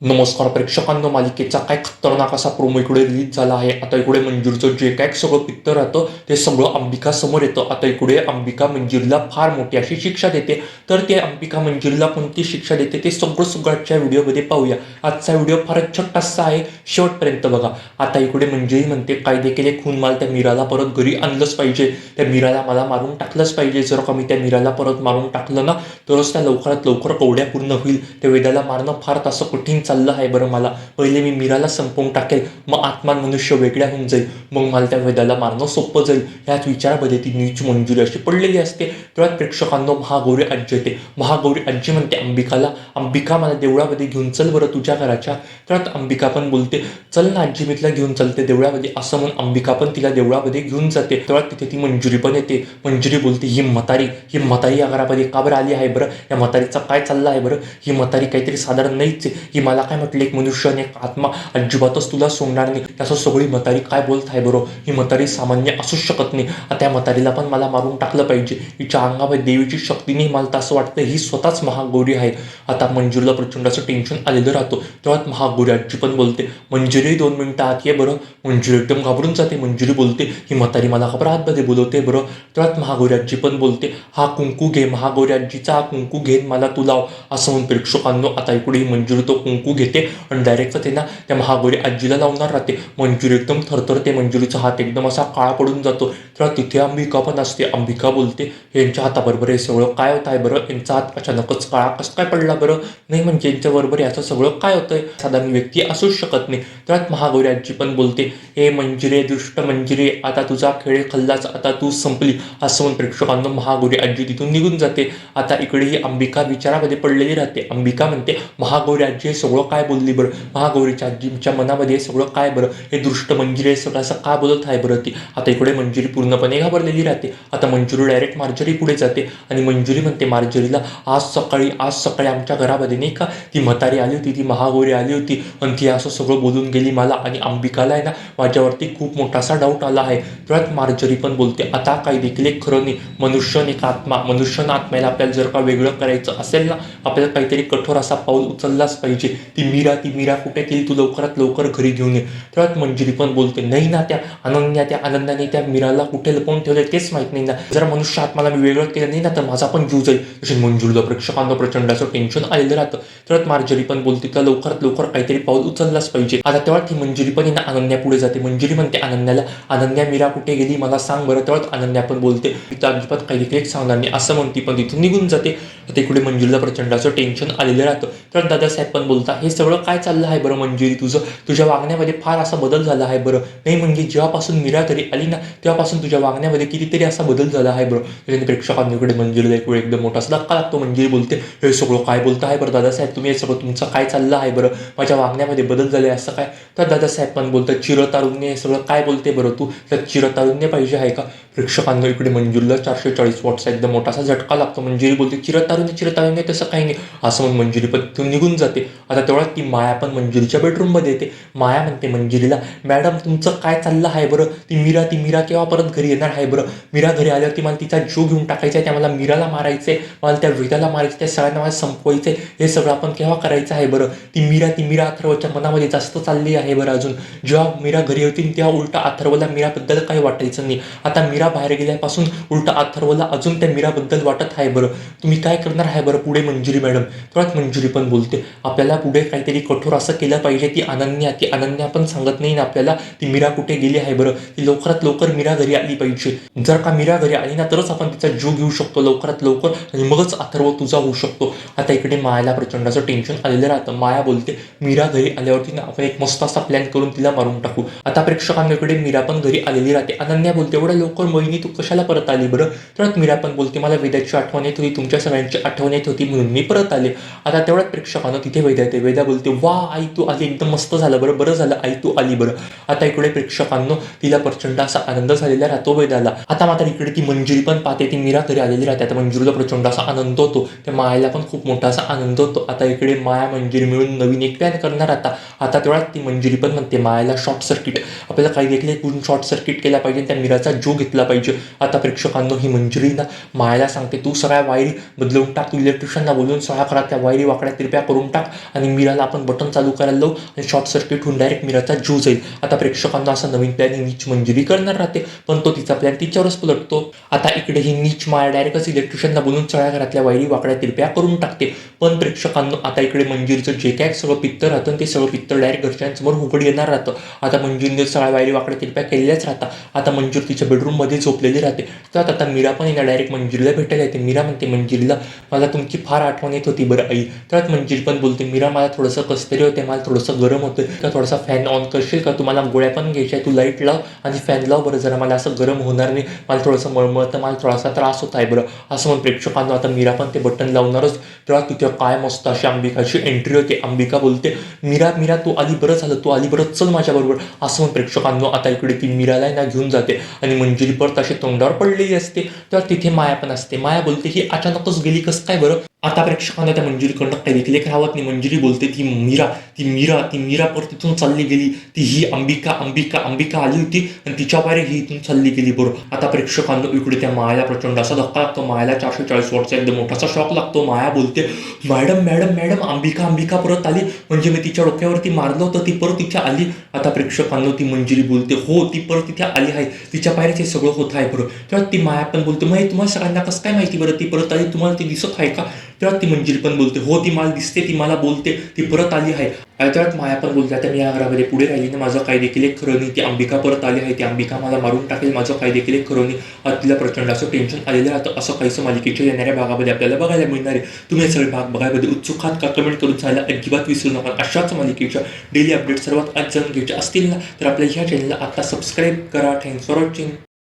नमस्कार प्रेक्षकांनो, मालिकेचा काय खतरनाक असा प्रोमो इकडे रिलीज झाला आहे. आता इकडे मंजूरचं जे काय सगळं पिक्चर राहतं ते सगळं अंबिका समोर येतं. आता इकडे अंबिका मंजिरीला फार मोठी अशी शिक्षा देते. तर ते अंबिका मंजिरीला कोणती शिक्षा देते ते सगळं आजच्या व्हिडिओमध्ये पाहूया. आजचा व्हिडिओ फारच छोटासा आहे, शेवटपर्यंत बघा. आता इकडे मंजिरी म्हणते, काय देखील एक खून माल त्या मीराला परत घरी आणलंच पाहिजे. त्या मीराला मला मारून टाकलंच पाहिजे. जर का मी त्या मीराला परत मारून टाकलं ना तरच त्या लवकरात लवकर कवड्या पूर्ण होईल. त्या वेदाला मारणं फार तसं कठीण चाललं आहे बरं मला. पहिले मी मीराला संपवून टाकेल, मग आत्मा मनुष्य वेगळ्या होऊन जाईल, मग मला त्या वेदाला मारणं सोपं जाईल. ह्याच विचारामध्ये ती नीच मंजुरी अशी पडलेली असते. तेव्हा प्रेक्षकांनो महागौरी आजी येते. महागौरी आजी म्हणते अंबिकाला, अंबिका मला देवळामध्ये घेऊन चल बरं तुझ्या घराच्या. तेव्हा अंबिका पण बोलते, चल ना आजी, मी तिला घेऊन चलते देवळामध्ये. असं म्हणून अंबिका पण तिला देवळामध्ये घेऊन जाते. तेव्हा तिथे ती मंजुरी पण येते. मंजुरी बोलते, ही म्हातारी या घरामध्ये का बरं आली आहे बरं? या म्हातारीचा काय चाललं आहे बरं? ही म्हातारी काहीतरी साधारण नाहीच आहे. ही मला काय म्हटलं, एक मनुष्य आणि एक आत्मा अजिबातच तुला सोडणार नाही. त्याचं सगळी म्हातारी काय बोलत आहे बरं? ही म्हातारी सामान्य असूच शकत नाही. त्या म्हातारीला पण मला मारून टाकलं पाहिजे. हिच्या अंगामध्ये देवीची शक्ती नाही, मला तर असं वाटतं ही स्वतःच महागौरी आहे. आता मंजुरीला प्रचंड असं टेन्शन आलेलं राहतो. तेव्हा महागौरी आजी पण बोलते, मंजुरी 2 मिनिटं आत ये बरं. मंजुरी एकदम घाबरून जाते. मंजुरी बोलते, ही म्हातारी मला खबर आतमध्ये बोलवते बरं. तेव्हा महागौरी आजी पण बोलते, हा कुंकू घे. महागौरी आजीचा हा कुंकू घेऊन मला तू लाव. असं म्हणून प्रेक्षकांनो आता इकडे मंजुरी तो कुंकू घेते आणि डायरेक्ट ते ना त्या महागौरी आजीला लावणार राहते. मंजुरी एकदम थरथरते. मंजुरीचा हात एकदम असा काळा पडून जातो. तेव्हा तिथे अंबिका पण असते. अंबिका बोलते, यांच्या हाताबरोबर हे सगळं काय होत आहे बरं? यांचा हात अचानकच काळा कसं काय पडला बरं? नाही म्हणजे यांच्याबरोबर याचं सगळं काय होतंय? साधारण व्यक्ती असूच शकत नाही. तेव्हा महागौरी आजी पण बोलते, हे मंजिरे, दुष्ट मंजिरे, आता तुझा खेळ खल्लाच, आता तू संपली. असं म्हणून प्रेक्षकांनो महागौरी आजी तिथून निघून जाते. आता इकडे ही अंबिका विचारामध्ये पडलेली राहते. अंबिका म्हणते, महागौरी आजी हे सगळं काय बोलली बरं? महागौरीच्या आजीच्या मनामध्ये हे सगळं काय बरं? हे दृष्ट मंजिरी सगळं असं का बोलत आहे बरं ती? आता इकडे मंजिरी पूर्णपणे घाबरलेली राहते. आता मंजुरी डायरेक्ट मार्जरी पुढे जाते आणि मंजुरी म्हणते मार्जरीला, आज सकाळी आमच्या घरामध्ये नाही का ती म्हातारी आली होती, ती महागौरी आली होती आणि ती असं सगळं बोलून गेली मला. आणि अंबिकाला आहे ना माझ्यावरती खूप मोठासा डाऊट आला आहे. तेव्हा मार्जरी पण बोलते, आता काही देखील एक खरं नाही. मनुष्य एक आत्मा, मनुष्य आत्म्याला आपल्याला जर का वेगळं करायचं असेल ना, आपल्याला काहीतरी कठोर असा पाऊल उचललाच पाहिजे. ती मीरा कुठे केली? तू लवकरात लवकर घरी घेऊन ये. तेव्हा मंजिरी पण बोलते, नाही ना, त्या अनन्याने त्या मीराला कुठे लपवून ठेवले तेच माहित नाही ना. जर मनुष्य आत्माला मी वेगळं केलं नाही ना तर माझा पण जीव जाईल. अशी मंजुरीला प्रेक्षकांना प्रचंड असं टेन्शन आलेलं राहतं. तेव्हा मार्जरी पण बोलते, तर लवकरात लवकर काहीतरी पाऊल उचललाच पाहिजे. आता तेव्हा ती मंजिरी पण ना अनन्या पुढे जाते. मंजिरी म्हणते अनन्याला, अनन्या मीरा कुठे गेली मला सांग बरं. तेव्हा अनन्या पण बोलते, तिथं अजिबात काही देखील एक सांगणार नाही. असं म्हणती पण तिथून निघून जाते. तर इकडे मंजुरीला प्रचंड असं टेन्शन आलेलं राहतं. तर दादासाहेब पण बोलता, हे सगळं काय चाललं आहे बरं मंजिरी? तुझ्या वागण्यामध्ये फार असा बदल झाला आहे बरं. नाही म्हणजे जेव्हापासून मीरा घरी आली ना तेव्हापासून तुझ्या वागण्यामध्ये कितीतरी असा बदल झाला आहे बरं. त्याच्याने प्रेक्षकांकडे मंजिरीला एक वेळ एकदम मोठा असा धक्का लागतो. मंजिरी बोलते, हे सगळं काय बोलता आहे बरं दादासाहेब तुम्ही? हे सगळं तुमचं काय चाललं आहे बरं? माझ्या वागण्यामध्ये बदल झाले असं काय? तर दादासाहेब पण बोलतात, चिरतारुण्य, हे सगळं काय बोलते बरं तू? तर चिरतारुण्य पाहिजे आहे का? प्रेक्षकांना इकडे मंजुरीला 440 वॉटचा एकदम मोठासा झटका लागतो. मंजिरी बोलते, चिरतारुण्य तसं काही नाही. असं म्हणून मंजिरी पण तिथून निघून जाते. आता तेवढ्यात ती माया पण मंजिरीच्या बेडरूममध्ये येते. माया म्हणते मंजिरीला, मॅडम तुमचं काय चाललं आहे बरं? ती मीरा केव्हा परत घरी येणार आहे बरं? मीरा घरी आल्यावरती मला तिचा जीव घेऊन टाकायचा आहे. त्या मला मीराला मारायचं आहे, मला त्या वेदाला मारायचं, त्या सगळ्यांना मला संपवायचं आहे. हे सगळं आपण केव्हा करायचं आहे बरं? ती मीरा अथर्वच्या मनामध्ये जास्त चालली आहे बरं. अजून जेव्हा मीरा घरी होती तेव्हा उलटा अथर्वला मीराबद्दल काही वाटायचं नाही. आता मीरा बाहेर गेल्यापासून उलटा अथर्वला अजून त्या मीराबद्दल वाटत आहे बरं. तुम्ही काय करणार आहे बरं पुढे मंजिरी मॅडम? तेव्हाच मंजिरी पण बोलते, आपल्याला पुढे काहीतरी कठोर असं केलं पाहिजे. ती अनन्या पण सांगत नाही ना आपल्याला ती मीरा कुठे गेली आहे बरं. ती लवकरात लवकर मीरा घरी आली पाहिजे. जर का मीरा घरी आली ना तरच आपण तिचा जीव घेऊ शकतो लवकरात लवकर आणि मगच अथर्व तुझा होऊ शकतो. आता इकडे मायाला प्रचंड असं टेन्शन आलेलं राहतं. माया बोलते, मीरा घरी आल्यावरती ना आपण एक मस्त असा प्लॅन करून तिला मारून टाकू. आता प्रेक्षकांकडे मीरा पण घरी आलेली राहते. अनन्या बोलते, एवढ्या लवकर मोहिनी तू कशाला परत आली बरं? तर मीरा पण बोलते, मला वेदाची आठवण येत होती, तुमच्या सगळ्यांची आठवण येत होती म्हणून मी परत आले. आता तेवढ्यात प्रेक्षकांना तिथे वेदा येते. वेदा बोलते, वा आई तू आली, एकदम मस्त झालं बरं झालं आई तू आली बरं. आता इकडे प्रेक्षकांनो तिला प्रचंड असा आनंद झालेला राहतो वेदाला. आता मात्र इकडे ती मंजिरी पण पाहते, ती मीरा घरी आलेली राहते. आता मंजिरीला प्रचंड असा आनंद होतो. त्या मायाला पण खूप मोठा असा आनंद होतो. आता इकडे माया मंजिरी मिळून नवीन एक प्लॅन करणार. आता तेवढ्यात ती मंजिरी पण म्हणते मायाला, शॉर्ट सर्किट, आपल्याला काही देखील शॉर्ट सर्किट केला पाहिजे, त्या मीराचा जीव घेतला झाला पाहिजे. आता प्रेक्षकांनो ही मंजिरी ना मायाला सांगते, तू सगळ्या वायरी बदलवून टाक, तू इलेक्ट्रिशियनला बोलून सगळ्या घरातल्या वायरी वाकड्या तिरप्या करून टाक आणि मीराला आपण बटन चालू करायला लावू आणि शॉर्ट सर्किट होऊन डायरेक्ट मीराचा जीव जाईल. आता प्रेक्षकांना असा नवीन प्लॅन ही नीच मंजिरी करणार राहते, पण तो तिचा प्लॅन तिच्यावरच पलटतो. आता इकडे ही नीच माया डायरेक्टच इलेक्ट्रिशियनला बोलून सगळ्या घरातल्या वायरी वाकड्या तिरप्या करून टाकते. पण प्रेक्षकांनो आता इकडे मंजिरीचं जे काय सगळं पित्तर राहतं ते सगळं पित्तर डायरेक्ट घरच्यांसमोर उघड येणार राहतं. आता मंजिरीने सगळ्या वायरी वाकड्या तिरप्या केलेल्याच राहतात. आता मंजूर तिच्या बेडरूममध्ये झोपलेली राहते. तर आता मीरा पण येणार डायरेक्ट मंजिरीला भेटायला येते. मीरा म्हणते मंजिरीला, मला तुमची फार आठवण येत होती बरं आई. तर मंजिरी पण बोलते, मीरा मला थोडंसं कसतरी होते, मला थोडंसं गरम होतं, का थोडासा फॅन ऑन करशील का, तुम्हाला गोळ्या पण घ्यायच्या, तू लाईट लाव आणि फॅन लाव बरं, जरा मला असं गरम होणार नाही, मला थोडंसं मळमळतं, मला थोडासा त्रास होत आहे बरं. असं म्हणून प्रेक्षकांना आता मीरा पण ते बटन लावणारच. तेव्हा तिथे काय मस्त अशी अंबिकाची एंट्री होते. अंबिका बोलते, मीरा मीरा तू आली बरं झालं, तू आली बरं, चल माझ्याबरोबर. असं म्हणून प्रेक्षकांनो आता इकडे ती मीराला ना घेऊन जाते आणि मंजिरी परत अशी तोंडावर पडलेली असते. तेव्हा तिथे माया पण असते. माया बोलते, ही अचानकच गेली कसं काय बरं. आता प्रेक्षकांना त्या मंजिरीकडनं काही देखील एक राहत नाही. मंजिरी बोलते, ती मीरा परत तिथून चालली गेली, ती ही अंबिका आली होती आणि तिच्या बाहेर ही इथून चालली गेली बरं. आता प्रेक्षकांना इकडे त्या मायाला प्रचंड असा धक्का लागतो. मायाला 440 वॉटचा एकदम मोठासा शॉक लागतो. माया बोलते, मॅडम अंबिका परत आली, म्हणजे मी तिच्या डोक्यावरती मारलं होतं, ती परत तिथे आली. आता प्रेक्षकांना ती मंजिरी बोलते, हो ती परत तिथे आली आहे, तिच्या बाहेरच हे सगळं होत आहे बरं. तेव्हा ती माया पण बोलते, मग तुम्हाला सगळ्यांना कसं काय माहिती बरं ती परत आली, तुम्हाला ती दिसत आहे का. तेव्हा ती मंजिरी पण बोलते, हो ती मला दिसते, ती मला बोलते, ती परत आली आहे. तेव्हा माया पण बोलते, आता मी या घरामध्ये पुढे राहिली ना, माझं काही देखील एक खरं नाही, ती अंबिका परत आली आहे, ती अंबिका मला मारून टाकेल, माझं काही देखील एक खरं नाही. तिला प्रचंड असं टेन्शन आलेलं राहतं. असं काहीसं मालिकेच्या येणाऱ्या भागामध्ये आपल्याला बघायला मिळणार आहे. तुम्ही हे सगळे भाग बघायमध्ये उत्सुक आहात का, कमेंट करून सांगायला अजिबात विसरू नका. अशाच मालिकेच्या डेली अपडेट सर्वात आज जाणून घ्यायचे असतील ना, तर आपल्या ह्या चॅनलला आता सबस्क्राईब करा. Thanks for watching.